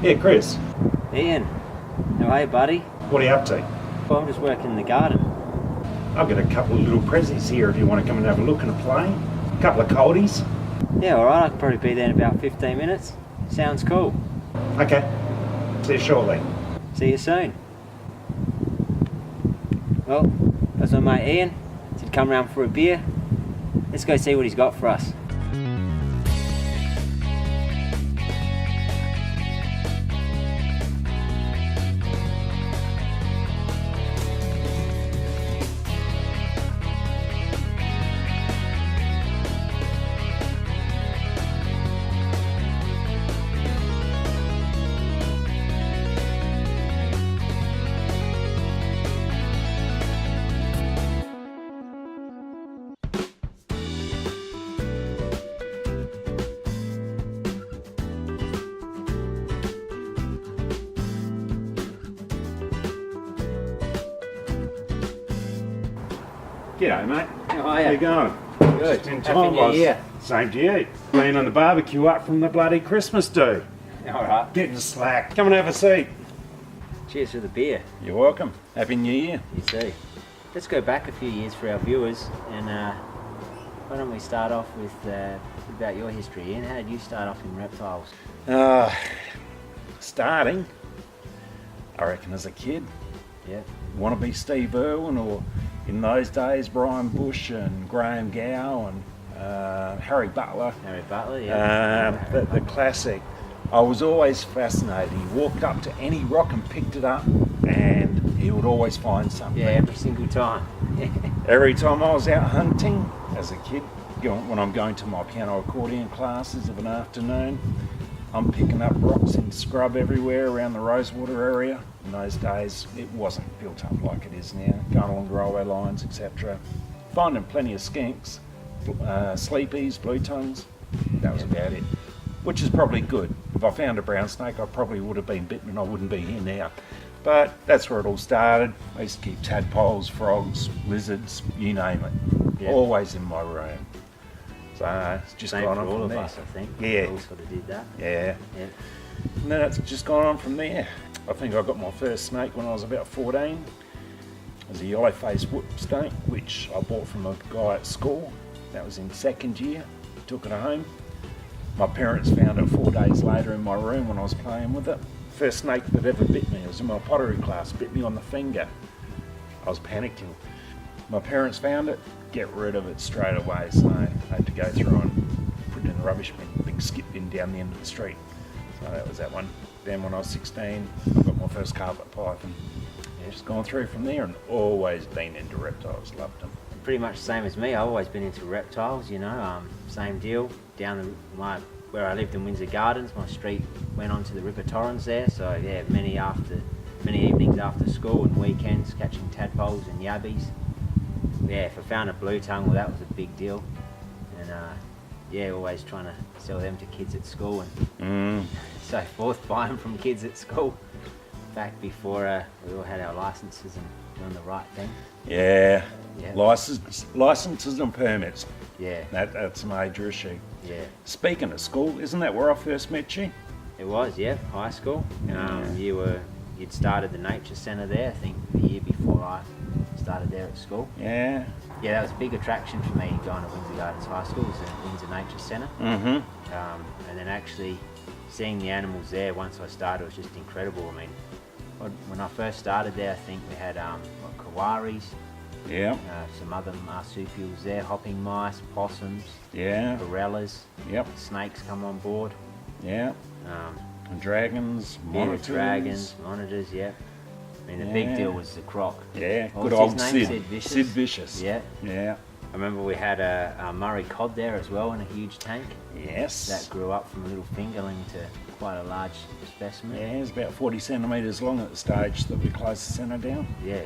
Yeah, Chris. Ian, how are you, buddy? What are you up to? Well, I'm just working in the garden. I've got a couple of little prezzies here if you want to come and have a look and a play. A couple of coldies. Yeah, alright, I could probably be there in about 15 minutes. Sounds cool. Okay. See you shortly. See you soon. Well, that's my mate Ian. Said come round for a beer. Let's go see what he's got for us. G'day, mate. How are How you? you going? Good. Just in Happy time, New boss. Year. Same to you. Been on the barbecue up from the bloody Christmas do. Alright. Getting slack. Come and have a seat. Cheers for the beer. You're welcome. Happy New Year. You too. Let's go back a few years for our viewers, and why don't we start off with about your history, Ian? How did you start off in reptiles? Starting, I reckon as a kid, Yeah. want to be Steve Irwin, or in those days Brian Bush and Graham Gow and Harry Butler. Harry Butler, yeah. The classic. I was always fascinated. He walked up to any rock and picked it up, and he would always find something. Yeah, every single time. Every time I was out hunting as a kid, when I'm going to my piano accordion classes of an afternoon, I'm picking up rocks in scrub everywhere around the Rosewater area. In those days, it wasn't built up like it is now, going along the railway lines, etc. Finding plenty of skinks, sleepies, blue tongues. That was about it, which is probably good. If I found a brown snake, I probably would have been bitten and I wouldn't be here now. But that's where it all started. I used to keep tadpoles, frogs, lizards, you name it. Yeah. Always in my room. So it's just Same gone for on all from of there. us, I think. Yeah. We all sort of did that. Yeah. Yeah. And then it's just gone on from there. I think I got my first snake when I was about 14. It was a yellow-faced whoop snake, which I bought from a guy at school. That was in second year. Took it home. My parents found it 4 days later in my room when I was playing with it. First snake that ever bit me. It was in my pottery class. Bit me on the finger. I was panicking. My parents found it. Get rid of it straight away. So I had to go through and put it in the rubbish bin. Big skip bin down the end of the street. So that was that one. Then when I was 16, I got my first carpet python. Yeah, just gone through from there and always been into reptiles. Loved them. Pretty much the same as me. I've always been into reptiles, you know. Same deal. Where I lived in Windsor Gardens, my street went onto the River Torrens there. So yeah, many evenings after school and weekends, catching tadpoles and yabbies. Yeah, if I found a blue tongue, well, that was a big deal. And yeah, always trying to sell them to kids at school and so forth, buy them from kids at school. Back before we all had our licenses and doing the right thing. Yeah. Yeah. Licenses and permits. Yeah. That's a major issue. Yeah. Speaking of school, isn't that where I first met you? It was, yeah, high school. You'd started the nature centre there, I think the year before I started there at school. Yeah. Yeah, that was a big attraction for me going to Windsor Gardens High School, was the Windsor Nature Centre. Mm-hmm. And then actually seeing the animals there once I started was just incredible. I mean, when I first started there, I think we had kawaris, Yeah. some other marsupials there, hopping mice, possums, Yeah. gorillas, Yep. snakes come on board. Yeah. And dragons, Yeah, monitors. dragons, monitors, yeah. I mean, the big Yeah. deal was the croc. Yeah. What Good was old his name? Sid. Sid Vicious. Sid Vicious. Yeah. Yeah. I remember we had a Murray cod there as well in a huge tank. Yes. That grew up from a little fingerling to quite a large specimen. Yeah, it's about 40 centimetres long at the stage that we closed the centre down. Yeah.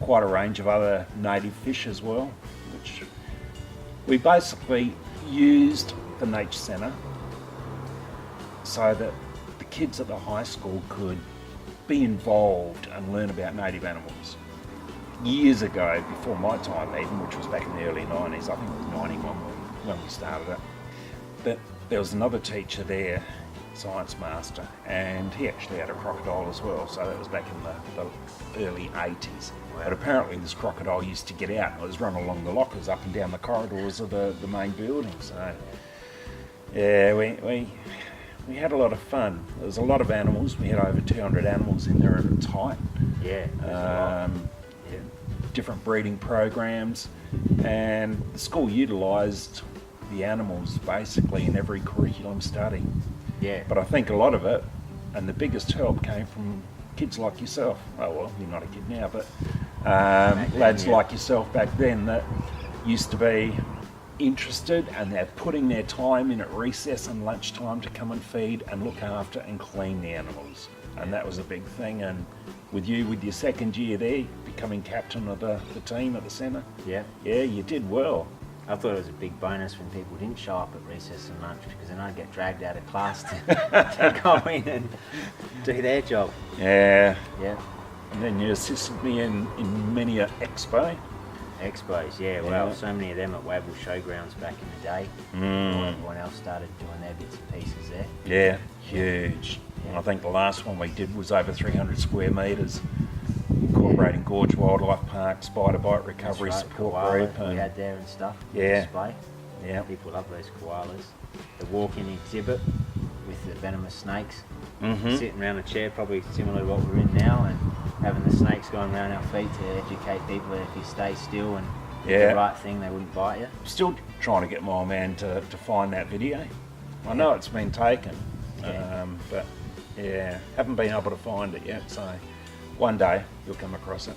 Quite a range of other native fish as well, which we basically used the nature centre so that the kids at the high school could be involved and learn about native animals. Years ago, before my time even, which was back in the early 90s, I think it was 91 when we started it, but there was another teacher there science master, and he actually had a crocodile as well, so that was back in the early 80s. But apparently this crocodile used to get out and it was run along the lockers up and down the corridors of the main building. So yeah, we had a lot of fun. There was a lot of animals. We had over 200 animals in there at its height. Yeah. Different breeding programs, and the school utilised the animals basically in every curriculum study. Yeah. But I think a lot of it, and the biggest help, came from kids like yourself. Oh well, you're not a kid now, but lads like yourself back then that used to be interested, and they're putting their time in at recess and lunchtime to come and feed and look after and clean the animals. And that was a big thing. And with you, with your second year there, becoming captain of the team at the centre, yeah, you did well. I thought it was a big bonus when people didn't show up at recess and lunch, because then I'd get dragged out of class to go in and do their job. Yeah. Yeah. And then you assisted me in many a expo. Expos, yeah. Well, so many of them at Wavell Showgrounds back in the day. Everyone else started doing their bits and pieces there. Yeah, huge. Yeah. I think the last one we did was over 300 square metres, incorporating Gorge Wildlife Park, Spider Bite Recovery Support Group. We had there and stuff. Yeah. Display. Yeah. People love those koalas. The walk-in exhibit with the venomous snakes. Sitting around a chair, probably similar to what we're in now, and having the snakes going around our feet to educate people that if you stay still and do the right thing, they wouldn't bite you. Still trying to get my man to find that video. I know it's been taken, but haven't been able to find it yet, so one day you'll come across it.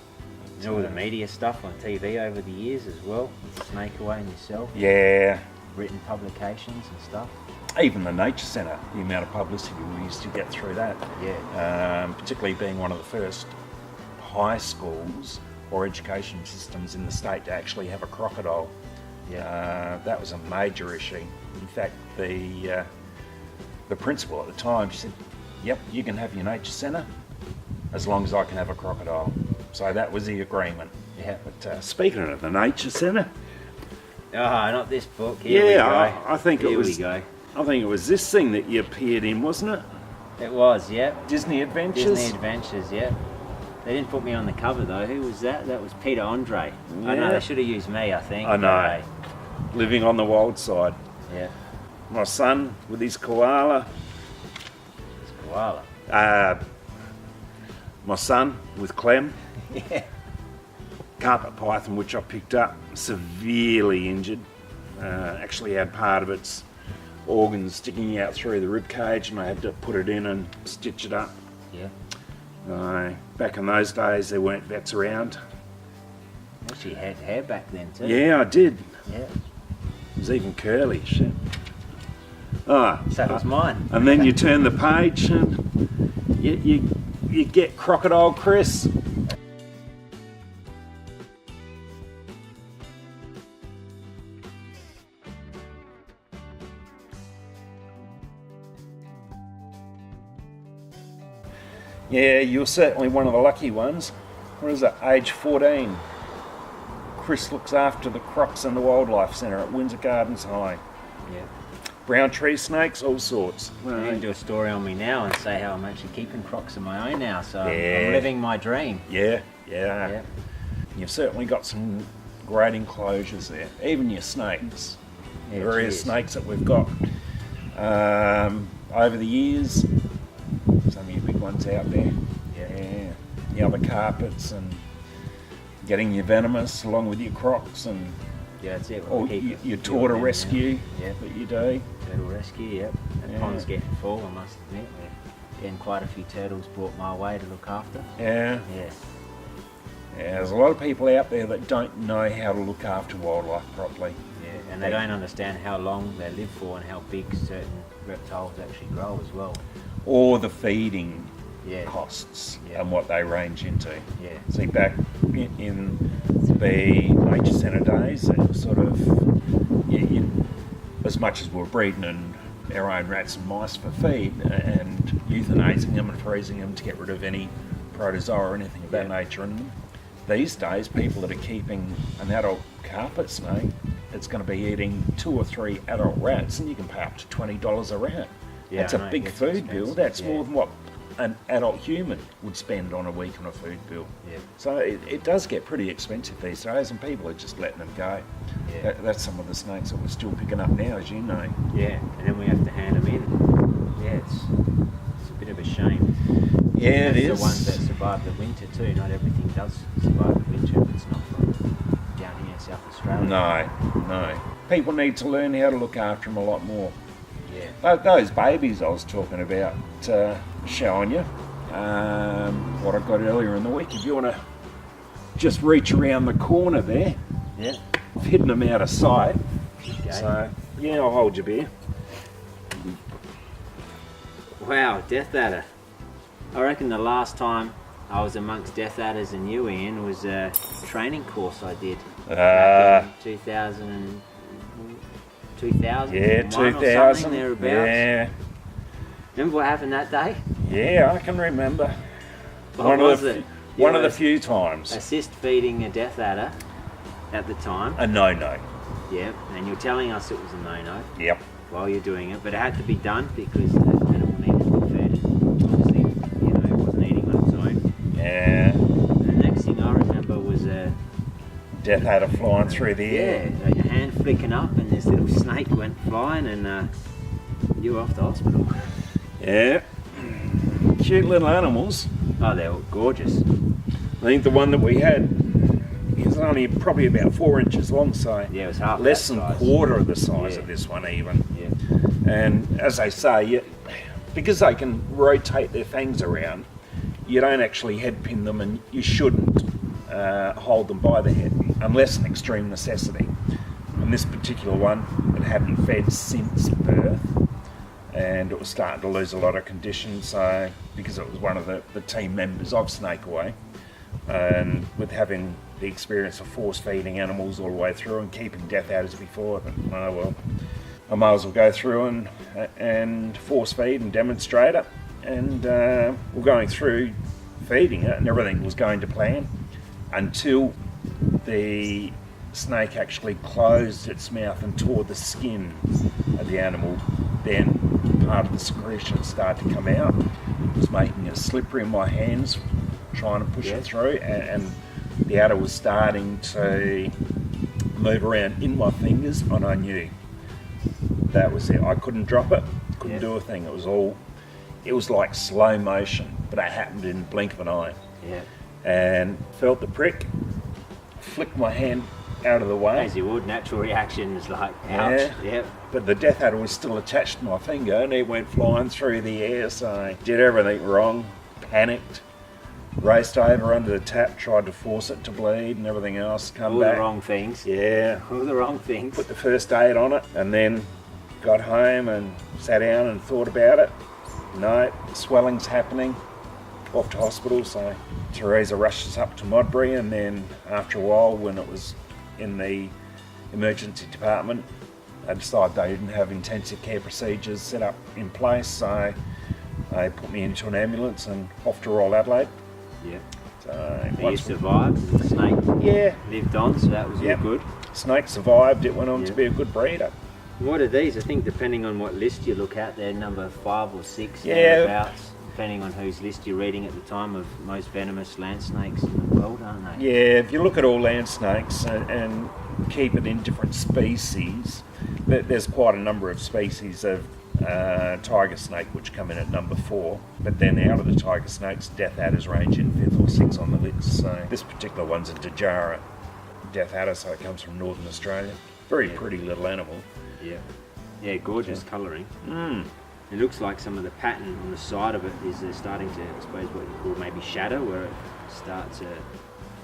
And all the media stuff on TV over the years as well, with Snake Away and yourself. Yeah. Written publications and stuff. Even the Nature Centre, the amount of publicity we used to get through that. Yeah. Particularly being one of the first high schools or education systems in the state to actually have a crocodile. Yeah. That was a major issue. In fact, the principal at the time, she said, "Yep, you can have your Nature Centre as long as I can have a crocodile." So that was the agreement. Yeah. But speaking of the Nature Centre, not this book. Here we go. I think Here it was. we go. I think it was this thing that you appeared in, wasn't it? It was, yeah. Disney Adventures. Disney Adventures, yeah. They didn't put me on the cover though. Who was that? That was Peter Andre. Yeah. I know, they should have used me, I think. I know. Living on the wild side. Yeah. My son with his koala. It's koala. My son with Clem. Yeah. Carpet python, which I picked up, severely injured. Actually had part of its organs sticking out through the rib cage, and I had to put it in and stitch it up. Yeah. Back in those days, there weren't vets around. Actually had hair back then too. Yeah, I did. Yeah. It was even curly. Shit. So it was mine. And then you turn the page, and you get Crocodile Chris. Yeah, you're certainly one of the lucky ones. What is it, age 14? Chris looks after the crocs in the Wildlife Centre at Windsor Gardens High. Yeah. Brown tree snakes, all sorts. You can do a story on me now and say how I'm actually keeping crocs of my own now, so I'm living my dream. Yeah. You've certainly got some great enclosures there. Even your snakes. Yeah, various snakes that we've got over the years. Some of your big ones out there. Yeah. The other carpets, and getting your venomous along with your crocs, and that's it. Your turtle rescue that you do. Turtle rescue, yep. The pond's getting full, I must admit. We're getting quite a few turtles brought my way to look after. Yeah, there's a lot of people out there that don't know how to look after wildlife properly. Yeah, and they don't understand how long they live for and how big certain reptiles actually grow as well. Or the feeding costs and what they range into. Yeah. See, back in the Nature Centre days, it was sort of, as much as we're breeding and our own rats and mice for feed and euthanizing them and freezing them to get rid of any protozoa or anything of that nature in them. These days, people that are keeping an adult carpet snake, it's going to be eating 2 or 3 adult rats, and you can pay up to $20 a rat. Yeah, That's I a know, it big gets food bill. expensive, That's yeah. more than what an adult human would spend on a week on a food bill. Yeah. So it does get pretty expensive these days, and people are just letting them go. Yeah. That's some of the snakes that we're still picking up now, as you know. Yeah, and then we have to hand them in. Yeah, it's a bit of a shame. Yeah, That's it is. the ones that survive the winter too. Not everything does survive the winter if it's not from down here in South Australia. No. People need to learn how to look after them a lot more. Yeah. Those babies I was talking about, showing you, what I got earlier in the week. If you want to just reach around the corner there, Yeah. I've hidden them out of sight. Okay. So, yeah, I'll hold your beer. Wow, Death Adder. I reckon the last time I was amongst Death Adders and you, Ian, was a training course I did. Back in 2000. 2000? Yeah, 2000. Thereabouts. Yeah, Remember what happened that day? yeah, I can remember. What was it? One of the few times. Assist feeding a Death Adder at the time. A no-no. Yeah, and you're telling us it was a no-no Yep. while you're doing it, but it had to be done because the animal needed to be fed. Obviously, it wasn't eating on its own. Yeah. And the next thing I remember was Death Adder flying through the air. your hand flicking up and this little snake went flying and you were off to hospital. Yeah. Cute little animals. Oh, they were gorgeous. I think the one that we had is only probably about 4 inches long, so Yeah, it was half less that than size. quarter of the size Yeah. of this one even. Yeah. And as they say, because they can rotate their fangs around, you don't actually head pin them, and you shouldn't hold them by the head unless an extreme necessity. And this particular one, it hadn't fed since birth, and it was starting to lose a lot of condition, so because it was one of the team members of Snake Away, and with having the experience of force feeding animals all the way through and keeping Death Adders before, I thought, oh well, I might as well go through and force feed and demonstrate it. And we're going through feeding it, and everything was going to plan until the snake actually closed its mouth and tore the skin of the animal. Then part of the secretion started to come out. It was making it slippery in my hands, trying to push it through, and the adder was starting to move around in my fingers, and I knew that was it. I couldn't drop it, couldn't do a thing. It was like slow motion, but it happened in the blink of an eye. Yeah. And felt the prick, flicked my hand out of the way. As you would, natural reaction is like, ouch. Yeah. Yep. But the Death Adder was still attached to my finger, and it went flying through the air, so I did everything wrong, panicked, raced over under the tap, tried to force it to bleed and everything else, come All back. the wrong things. Yeah, All the wrong things. put the first aid on it, and then got home and sat down and thought about it. No, swelling's happening, off to hospital, so Teresa rushed us up to Modbury, and then after a while, when it was in the emergency department, they decided they didn't have intensive care procedures set up in place, so they put me into an ambulance and off to Royal Adelaide. Yeah. So And you survived, and the snake yeah, lived on, so that was all good. snake survived. It went on to Yeah. be a good breeder. What are these? I think depending on what list you look at, they're number 5 or 6, Yeah. thereabouts, depending on whose list you're reading at the time, of most venomous land snakes in the world, aren't they? Yeah, if you look at all land snakes and keep it in different species, there's quite a number of species of tiger snake which come in at number 4, but then out of the tiger snakes, Death Adders range in 5th or 6th on the list. So this particular one's a Dajarra Death Adder, so it comes from Northern Australia. Very pretty little animal. Yeah. Yeah, gorgeous colouring. Mm. It looks like some of the pattern on the side of it is starting to, I suppose, what you call maybe shadow, where it starts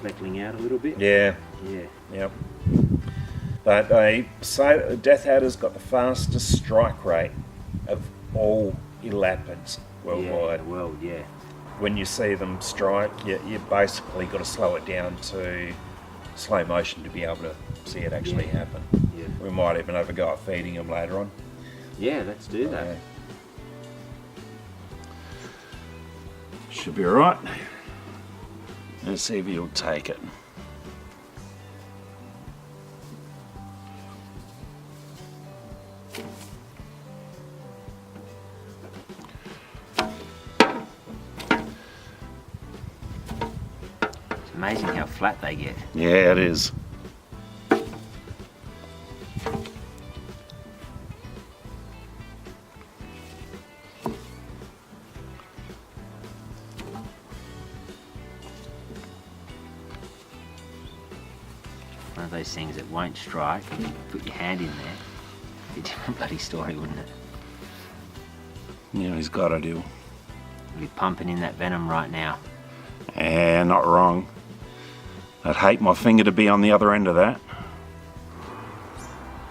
fleckling out a little bit. Yeah, Yeah. yep. But they say that the Death Adder's got the fastest strike rate of all elapids Yeah, worldwide. in the world, yeah. When you see them strike, you basically got to slow it down to slow motion to be able to see it actually happen. Yeah. We might even have a go at feeding them later on. Yeah, let's do that. Should be alright. Let's see if he'll take it. Amazing how flat they get. Yeah, it is. One of those things that won't strike. If you put your hand in there, it'd be a different bloody story, wouldn't it? Yeah, he's got to do. You'll be pumping in that venom right now. Yeah, not wrong. I'd hate my finger to be on the other end of that.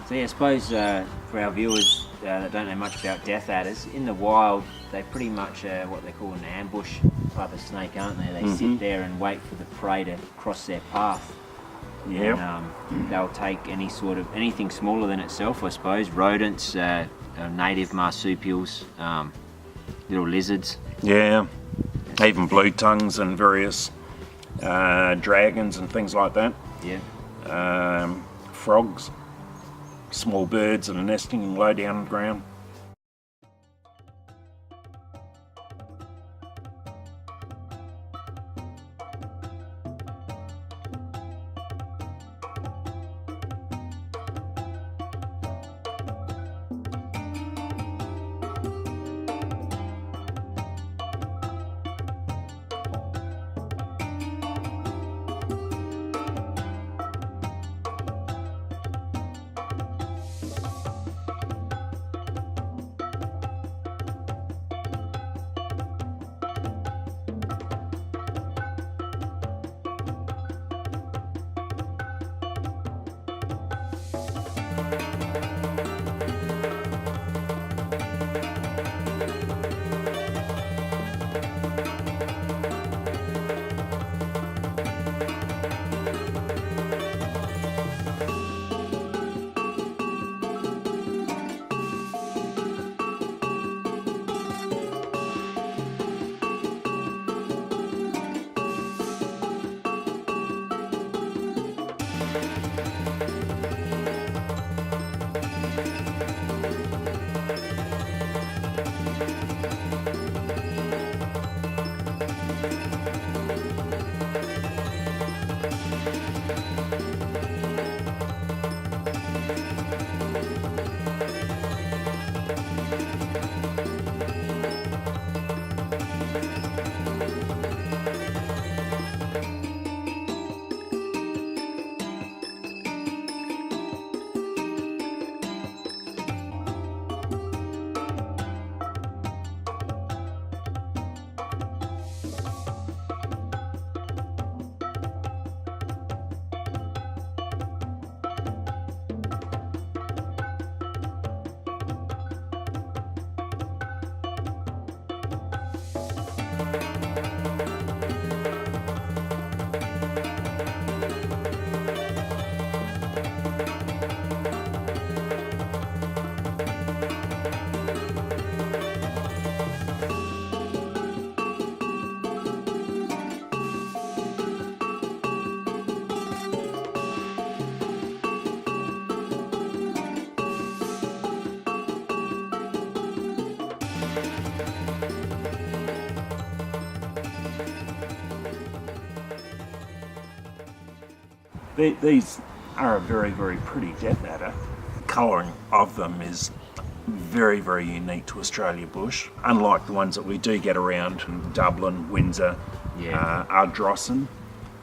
So yeah, I suppose for our viewers that don't know much about death adders, in the wild they're pretty much what they call an ambush type of snake, aren't they? They sit there and wait for the prey to cross their path. Yeah. And they'll take anything smaller than itself, I suppose. Rodents, native marsupials, little lizards. Yeah. Even blue tongues and various dragons and things like that. Yeah. Frogs, small birds that are nesting low down on the ground. These are a very, very pretty death adder. The colouring of them is very, very unique to Australia bush, unlike the ones that we do get around in Dublin, Windsor, Ardrossan.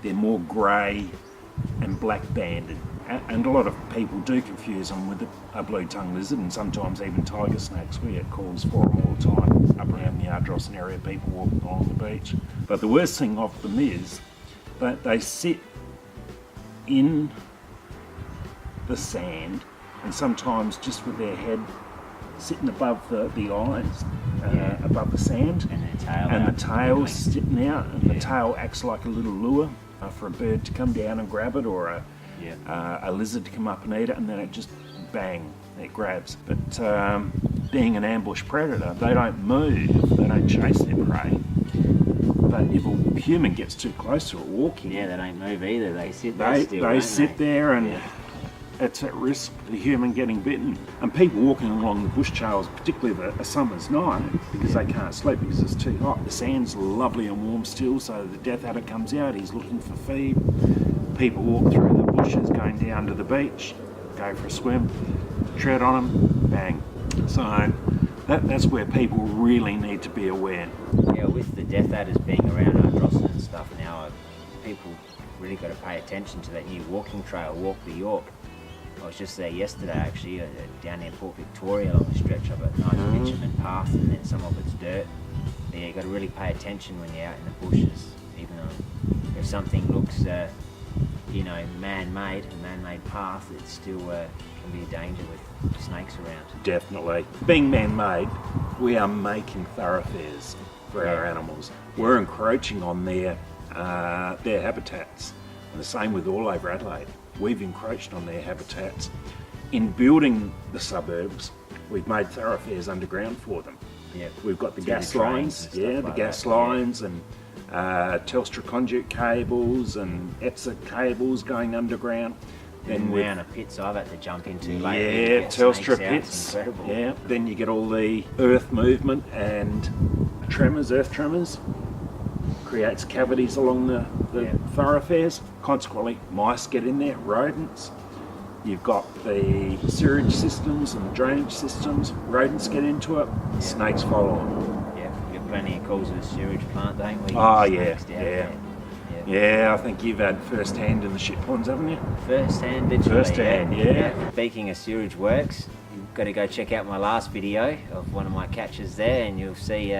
They're more grey and black banded, and a lot of people do confuse them with a blue-tongued lizard and sometimes even tiger snakes. We get calls for them all the time up around the Ardrossan area, people walking along the beach. But the worst thing of them is that they sit in the sand and sometimes just with their head sitting above the eyes, above the sand, and the tail's sitting out, and the tail acts like a little lure for a bird to come down and grab it, or a lizard to come up and eat it, and then it just bang, it grabs. But being an ambush predator, they don't move, they don't chase their prey. But if a human gets too close to it walking, they don't move either. They sit there still. They sit there and it's at risk of the human getting bitten. And people walking along the bush trails, particularly a summer's night, because they can't sleep because it's too hot. The sand's lovely and warm still, so the death adder comes out, he's looking for feed. People walk through the bushes going down to the beach, go for a swim, tread on them, bang. So that's where people really need to be aware. Yeah, with the death adders being around Ardrossan and stuff now, people really got to pay attention to that new walking trail, Walk the York. I was just there yesterday actually, down near Port Victoria along the stretch of a nice bitumen path, and then some of it's dirt. Yeah, you got to really pay attention when you're out in the bushes, even though if something looks, man-made, a man-made path, it still can be a danger with snakes around. Definitely. Being man-made, we are making thoroughfares for our animals. We're encroaching on their habitats. And the same with all over Adelaide. We've encroached on their habitats. In building the suburbs, we've made thoroughfares underground for them. Yeah. We've got the Through gas the trains lines, and stuff the like gas that, lines and Telstra conduit cables and EPSA cables going underground. Then the amount of pits I've had to jump into lately. Yeah, to get Telstra snakes out, pits. it's incredible. Yeah. Then you get all the earth movement and tremors, earth tremors. Creates cavities along the thoroughfares. Consequently, mice get in there, rodents. You've got the sewage systems and drainage systems. Rodents get into it. Snakes follow them. Yeah, we get plenty of calls of the sewage plant, don't we? Oh, Snakes down there. Yeah, I think you've had first hand in the shit ponds, haven't you? First hand, literally. First hand, yeah. Speaking of sewage works, you've got to go check out my last video of one of my catches there, and you'll see,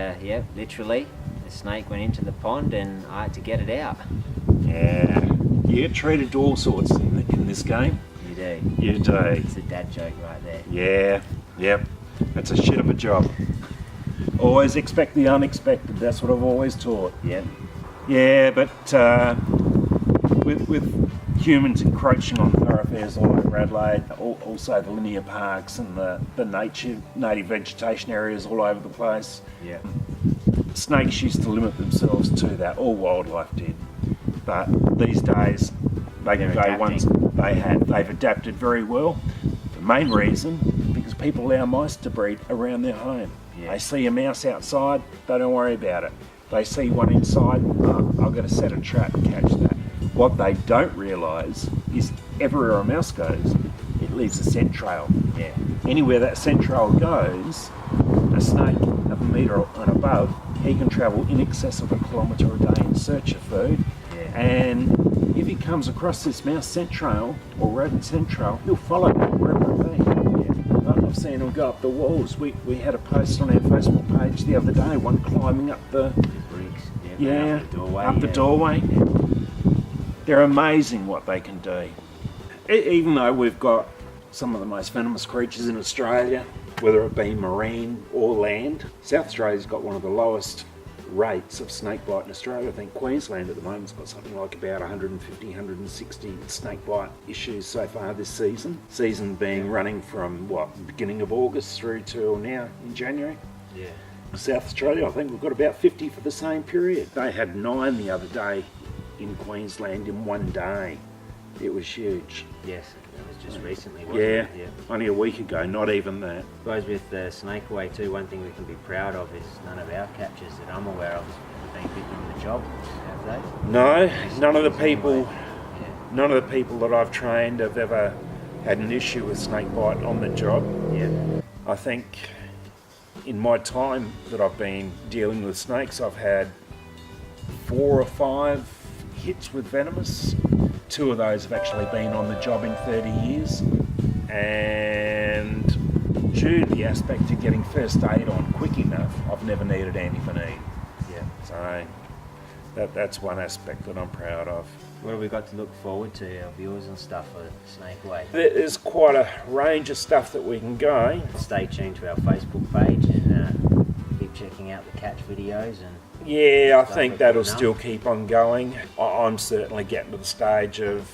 literally, the snake went into the pond and I had to get it out. Yeah, you get treated to all sorts in this game. You do. You do. It's a dad joke right there. Yeah, yep. That's a shit of a job. Always expect the unexpected. That's what I've always taught. Yep. Yeah, but with humans encroaching on thoroughfares all over Adelaide, also the linear parks and the native vegetation areas all over the place. Yeah. Snakes used to limit themselves to that. All wildlife did, but these days they've adapted very well. The main reason, because people allow mice to breed around their home. Yeah. They see a mouse outside, they don't worry about it. They see one inside, I've got to set a trap and catch that. What they don't realise is everywhere a mouse goes, it leaves a scent trail. Yeah. Anywhere that scent trail goes, a snake of a metre and above, he can travel in excess of 1 kilometre a day in search of food. Yeah. And if he comes across this mouse scent trail or rodent scent trail, he'll follow it wherever it be. Yeah. I've seen them go up the walls. We had a post on our Facebook page the other day, one climbing up the bricks. Yeah, up the doorway. Up the doorway. They're amazing what they can do. Even though we've got some of the most venomous creatures in Australia, whether it be marine or land, South Australia's got one of the lowest rates of snake bite in Australia. I think Queensland at the moment's got something like about 150, 160 snake bite issues so far this season. Season being running from beginning of August through till now in January. Yeah. South Australia, I think we've got about 50 for the same period. They had 9 the other day in Queensland in one day. It was huge. Yes, it was just recently, wasn't it? Yeah, only a week ago, not even that. I suppose with the snake away too, one thing we can be proud of is none of our catches that I'm aware of have been bitten on the job, have they? No, none of the people that I've trained have ever had an issue with snake bite on the job. Yeah. I think in my time that I've been dealing with snakes, I've had 4 or 5 hits with venomous. 2 of those have actually been on the job in 30 years. And due to the aspect of getting first aid on quick enough, I've never needed antivenin. Yeah. So that's one aspect that I'm proud of. What have we got to look forward to, our viewers and stuff, for Snake Away? There's quite a range of stuff that we can go. Stay tuned to our Facebook page and keep checking out the catch videos. And yeah, I think that'll still keep on going. I'm certainly getting to the stage of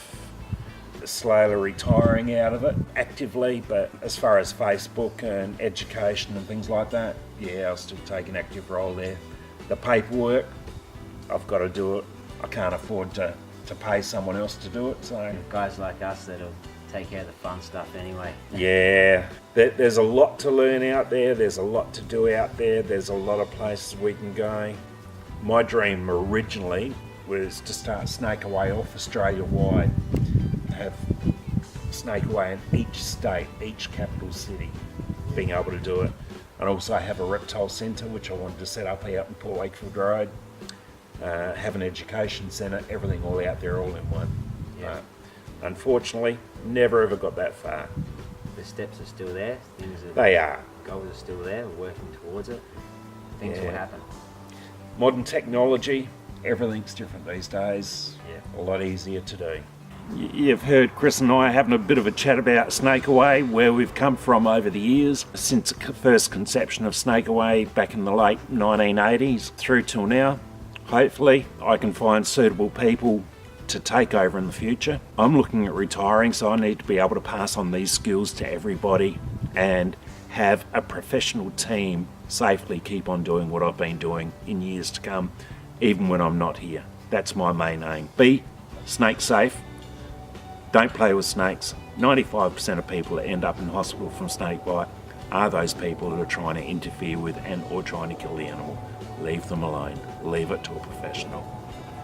slowly retiring out of it actively, but as far as Facebook and education and things like that, yeah, I'll still take an active role there. The paperwork, I've got to do it. I can't afford to pay someone else to do it, so guys like us that'll take care of the fun stuff anyway. Yeah, there's a lot to learn out there. There's a lot to do out there. There's a lot of places we can go. My dream originally was to start snake away off Australia wide, have snake away in each state, each capital city, being able to do it, and also have a reptile centre which I wanted to set up here in Port Wakefield Road, have an education centre, everything all out there, all in one. Yeah. Unfortunately, never ever got that far. The steps are still there. They are. Goals are still there. We're working towards it. Things will happen. Modern technology, everything's different these days. Yeah. A lot easier to do. You've heard Chris and I having a bit of a chat about snake away, where we've come from over the years, since the first conception of snake away back in the late 1980s through till now. Hopefully I can find suitable people to take over in the future. I'm looking at retiring, so I need to be able to pass on these skills to everybody and have a professional team safely keep on doing what I've been doing in years to come, even when I'm not here. That's my main aim. Be snake safe. Don't play with snakes. 95% of people that end up in hospital from snake bite are those people that are trying to interfere with and or trying to kill the animal. Leave them alone. Leave it to a professional.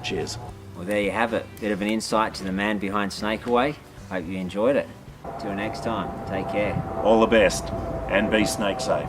Cheers. Well, there you have it. Bit of an insight to the man behind Snake Away. Hope you enjoyed it. Till next time, take care. All the best and be snake safe.